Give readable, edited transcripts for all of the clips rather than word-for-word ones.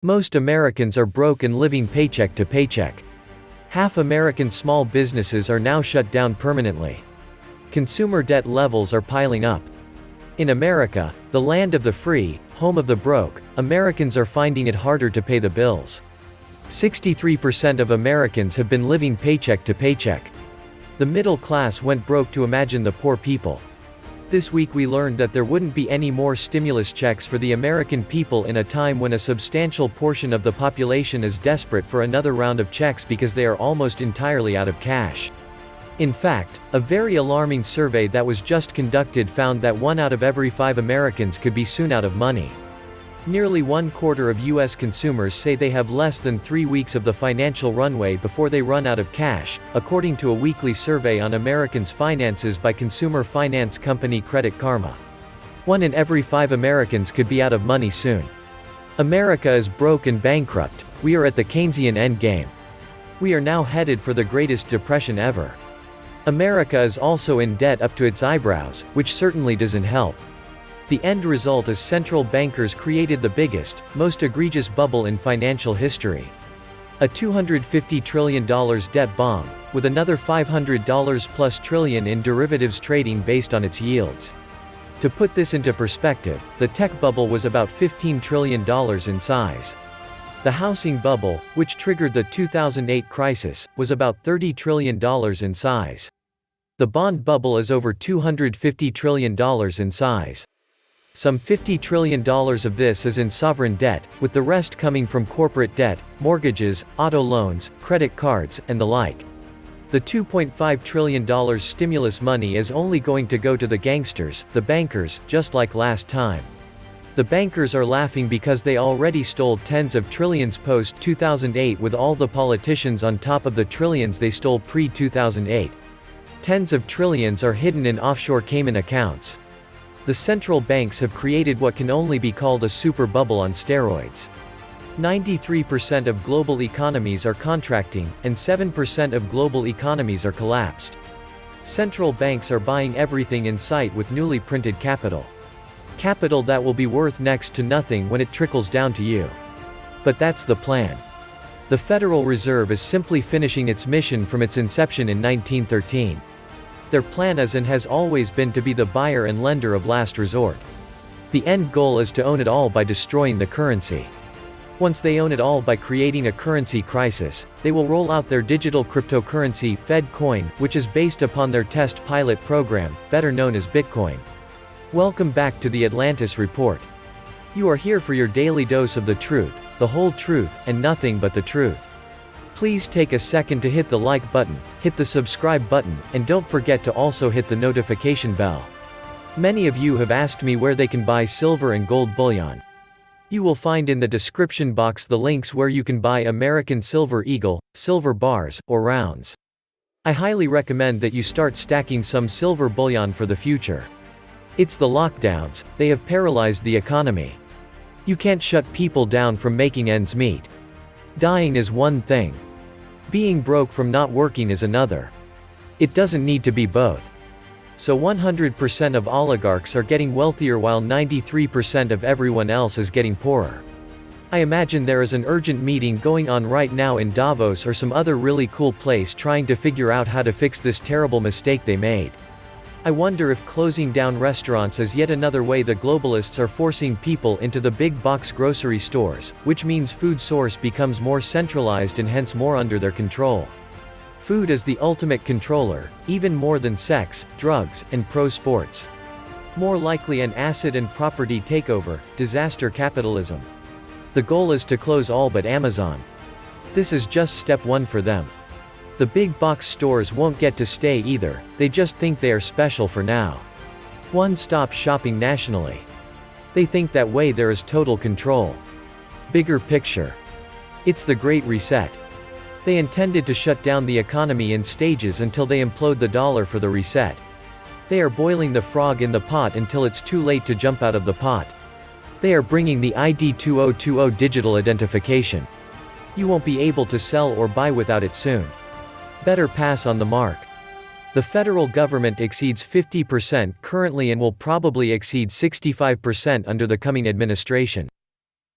Most Americans are broke and living paycheck to paycheck. Half American small businesses are now shut down permanently. Consumer debt levels are piling up. In America, the land of the free, home of the broke, Americans are finding it harder to pay the bills. 63% of Americans have been living paycheck to paycheck. The middle class went broke to imagine the poor people. This week we learned that there wouldn't be any more stimulus checks for the American people in a time when a substantial portion of the population is desperate for another round of checks because they are almost entirely out of cash. In fact, a very alarming survey that was just conducted found that 1 out of every 5 Americans could be soon out of money. Nearly 1/4 of U.S. consumers say they have less than 3 weeks of the financial runway before they run out of cash, according to a weekly survey on Americans' finances by consumer finance company Credit Karma. 1 in every 5 Americans could be out of money soon. America is broke and bankrupt. We are at the Keynesian endgame. We are now headed for the greatest depression ever. America is also in debt up to its eyebrows, which certainly doesn't help. The end result is central bankers created the biggest, most egregious bubble in financial history. A $250 trillion debt bomb, with another $500 plus trillion in derivatives trading based on its yields. To put this into perspective, the tech bubble was about $15 trillion in size. The housing bubble, which triggered the 2008 crisis, was about $30 trillion in size. The bond bubble is over $250 trillion in size. Some $50 trillion of this is in sovereign debt, with the rest coming from corporate debt, mortgages, auto loans, credit cards, and the like. The $2.5 trillion stimulus money is only going to go to the gangsters, the bankers, just like last time. The bankers are laughing because they already stole tens of trillions post-2008 with all the politicians on top of the trillions they stole pre-2008. Tens of trillions are hidden in offshore Cayman accounts. The central banks have created what can only be called a super bubble on steroids. 93% of global economies are contracting, and 7% of global economies are collapsed. Central banks are buying everything in sight with newly printed capital. Capital that will be worth next to nothing when it trickles down to you. But that's the plan. The Federal Reserve is simply finishing its mission from its inception in 1913. Their plan is and has always been to be the buyer and lender of last resort. The end goal is to own it all by destroying the currency. Once they own it all by creating a currency crisis, they will roll out their digital cryptocurrency, Fed Coin, which is based upon their test pilot program, better known as Bitcoin. Welcome back to the Atlantis report. You are here for your daily dose of the truth, the whole truth, and nothing but the truth. Please take a second to hit the like button, hit the subscribe button, and don't forget to also hit the notification bell. Many of you have asked me where they can buy silver and gold bullion. You will find in the description box the links where you can buy American Silver Eagle, silver bars, or rounds. I highly recommend that you start stacking some silver bullion for the future. It's the lockdowns, they have paralyzed the economy. You can't shut people down from making ends meet. Dying is one thing. Being broke from not working is another. It doesn't need to be both. So 100% of oligarchs are getting wealthier while 93% of everyone else is getting poorer. I imagine there is an urgent meeting going on right now in Davos or some other really cool place trying to figure out how to fix this terrible mistake they made. I wonder if closing down restaurants is yet another way the globalists are forcing people into the big box grocery stores, which means food source becomes more centralized and hence more under their control. Food is the ultimate controller, even more than sex, drugs, and pro sports. More likely an asset and property takeover, disaster capitalism. The goal is to close all but Amazon. This is just step 1 for them. The big box stores won't get to stay either, they just think they are special for now. One-stop shopping nationally. They think that way there is total control. Bigger picture. It's the Great Reset. They intended to shut down the economy in stages until they implode the dollar for the reset. They are boiling the frog in the pot until it's too late to jump out of the pot. They are bringing the ID 2020 digital identification. You won't be able to sell or buy without it soon. Better pass on the mark. The federal government exceeds 50% currently and will probably exceed 65% under the coming administration.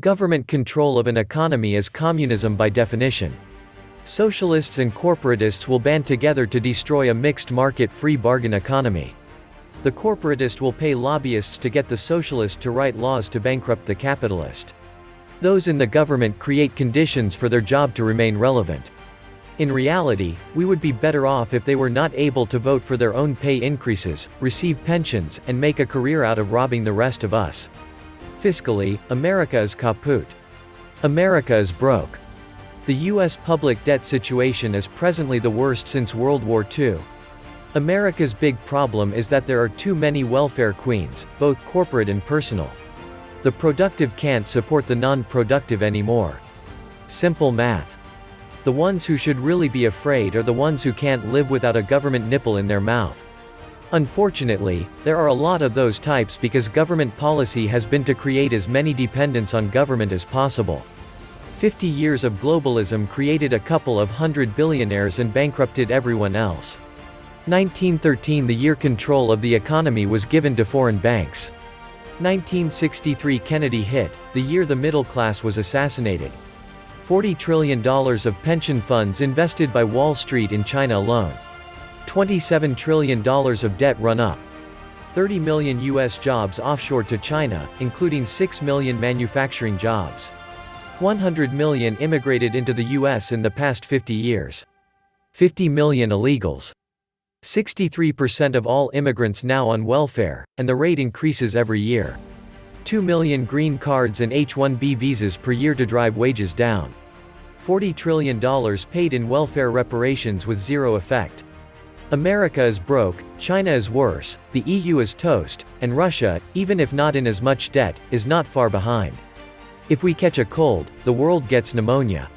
Government control of an economy is communism by definition. Socialists and corporatists will band together to destroy a mixed market free bargain economy. The corporatist will pay lobbyists to get the socialist to write laws to bankrupt the capitalist. Those in the government create conditions for their job to remain relevant. In reality, we would be better off if they were not able to vote for their own pay increases, receive pensions, and make a career out of robbing the rest of us. Fiscally, America is kaput. America is broke. The U.S. public debt situation is presently the worst since World War II. America's big problem is that there are too many welfare queens, both corporate and personal. The productive can't support the non-productive anymore. Simple math. The ones who should really be afraid are the ones who can't live without a government nipple in their mouth. Unfortunately, there are a lot of those types because government policy has been to create as many dependents on government as possible. 50 years of globalism created a couple of hundred billionaires and bankrupted everyone else. 1913, the year control of the economy was given to foreign banks. 1963, Kennedy hit, the year the middle class was assassinated. $40 trillion of pension funds invested by Wall Street in China alone. $27 trillion of debt run up. 30 million U.S. jobs offshore to China, including 6 million manufacturing jobs. 100 million immigrated into the U.S. in the past 50 years. 50 million illegals. 63% of all immigrants now on welfare, and the rate increases every year. 2 million green cards and H-1B visas per year to drive wages down. $40 trillion paid in welfare reparations with zero effect. America is broke, China is worse, the EU is toast, and Russia, even if not in as much debt, is not far behind. If we catch a cold, the world gets pneumonia.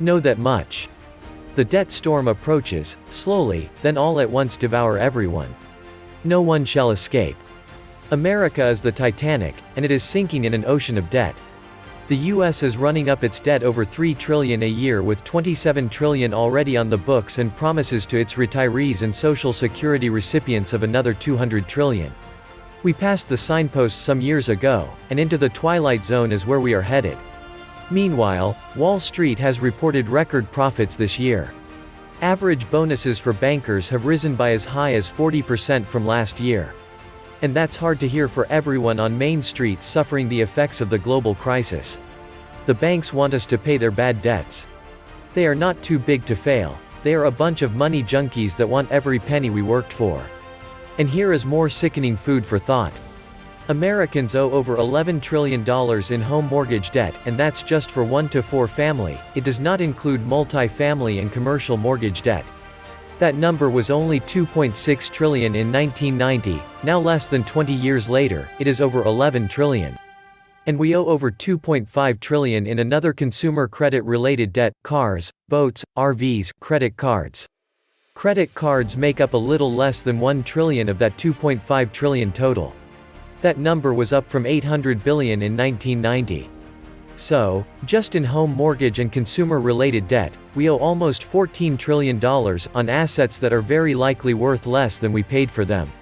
Know that much. The debt storm approaches, slowly, then all at once devour everyone. No one shall escape. America is the Titanic, and it is sinking in an ocean of debt. The U.S. is running up its debt over $3 trillion a year with $27 trillion already on the books and promises to its retirees and Social Security recipients of another $200 trillion. We passed the signposts some years ago, and into the twilight zone is where we are headed. Meanwhile, Wall Street has reported record profits this year. Average bonuses for bankers have risen by as high as 40% from last year. And that's hard to hear for everyone on Main Street suffering the effects of the global crisis. The banks want us to pay their bad debts. They are not too big to fail. They are a bunch of money junkies that want every penny we worked for. And here is more sickening food for thought. Americans owe over $11 trillion in home mortgage debt, and that's just for 1 to 4 family. It does not include multi-family and commercial mortgage debt. That number was only $2.6 trillion in 1990, now less than 20 years later, it is over $11 trillion. And we owe over $2.5 trillion in another consumer credit-related debt: cars, boats, RVs, credit cards. Credit cards make up a little less than $1 trillion of that $2.5 trillion total. That number was up from $800 billion in 1990. So, just in home mortgage and consumer-related debt, we owe almost $14 trillion on assets that are very likely worth less than we paid for them.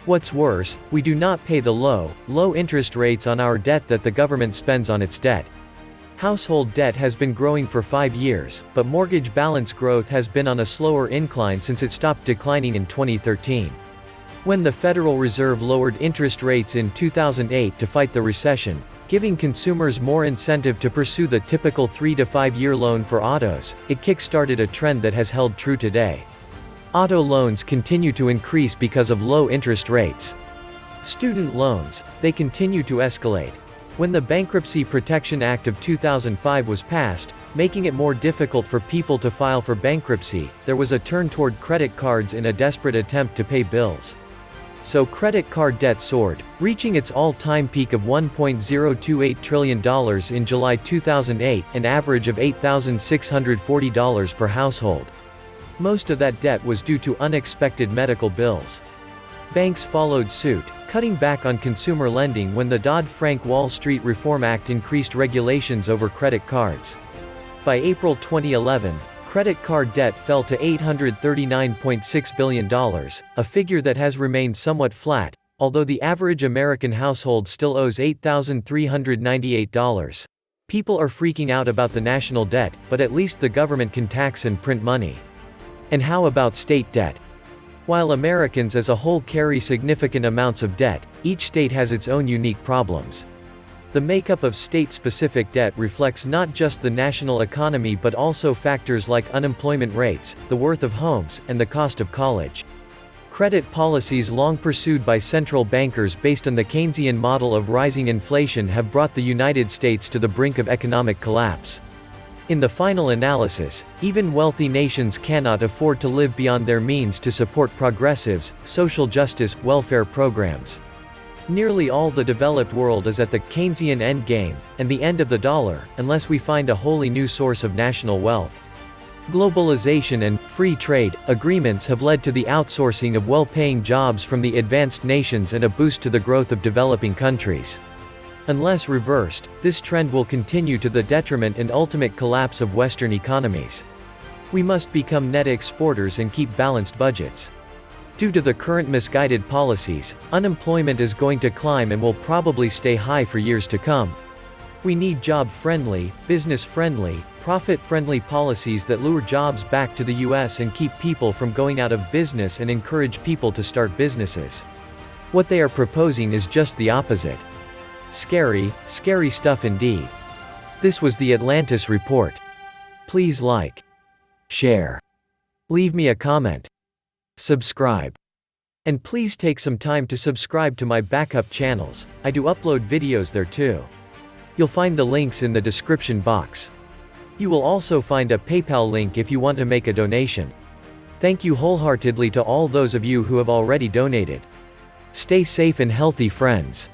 What's worse, we do not pay the low interest rates on our debt that the government spends on its debt. Household debt has been growing for 5 years, but mortgage balance growth has been on a slower incline since it stopped declining in 2013. When the Federal Reserve lowered interest rates in 2008 to fight the recession, giving consumers more incentive to pursue the typical 3 to 5 year loan for autos, it kick-started a trend that has held true today. Auto loans continue to increase because of low interest rates. Student loans, they continue to escalate. When the Bankruptcy Protection Act of 2005 was passed, making it more difficult for people to file for bankruptcy, there was a turn toward credit cards in a desperate attempt to pay bills. So credit card debt soared, reaching its all-time peak of $1.028 trillion in July 2008, an average of $8,640 per household. Most of that debt was due to unexpected medical bills. Banks followed suit, cutting back on consumer lending when the Dodd-Frank Wall Street Reform Act increased regulations over credit cards. By April 2011, credit card debt fell to $839.6 billion, a figure that has remained somewhat flat, although the average American household still owes $8,398. People are freaking out about the national debt, but at least the government can tax and print money. And how about state debt? While Americans as a whole carry significant amounts of debt, each state has its own unique problems. The makeup of state-specific debt reflects not just the national economy but also factors like unemployment rates, the worth of homes, and the cost of college. Credit policies long pursued by central bankers based on the Keynesian model of rising inflation have brought the United States to the brink of economic collapse. In the final analysis, even wealthy nations cannot afford to live beyond their means to support progressives, social justice, welfare programs. Nearly all the developed world is at the Keynesian end game, and the end of the dollar, unless we find a wholly new source of national wealth. Globalization and free trade agreements have led to the outsourcing of well-paying jobs from the advanced nations and a boost to the growth of developing countries. Unless reversed, this trend will continue to the detriment and ultimate collapse of Western economies. We must become net exporters and keep balanced budgets. Due to the current misguided policies, unemployment is going to climb and will probably stay high for years to come. We need job-friendly, business-friendly, profit-friendly policies that lure jobs back to the US and keep people from going out of business and encourage people to start businesses. What they are proposing is just the opposite. Scary, scary stuff indeed. This was the Atlantis report. Please like, share, leave me a comment, subscribe. And please take some time to subscribe to my backup channels. I do upload videos there too. You'll find the links in the description box. You will also find a PayPal link if you want to make a donation. Thank you wholeheartedly to all those of you who have already donated. Stay safe and healthy, friends.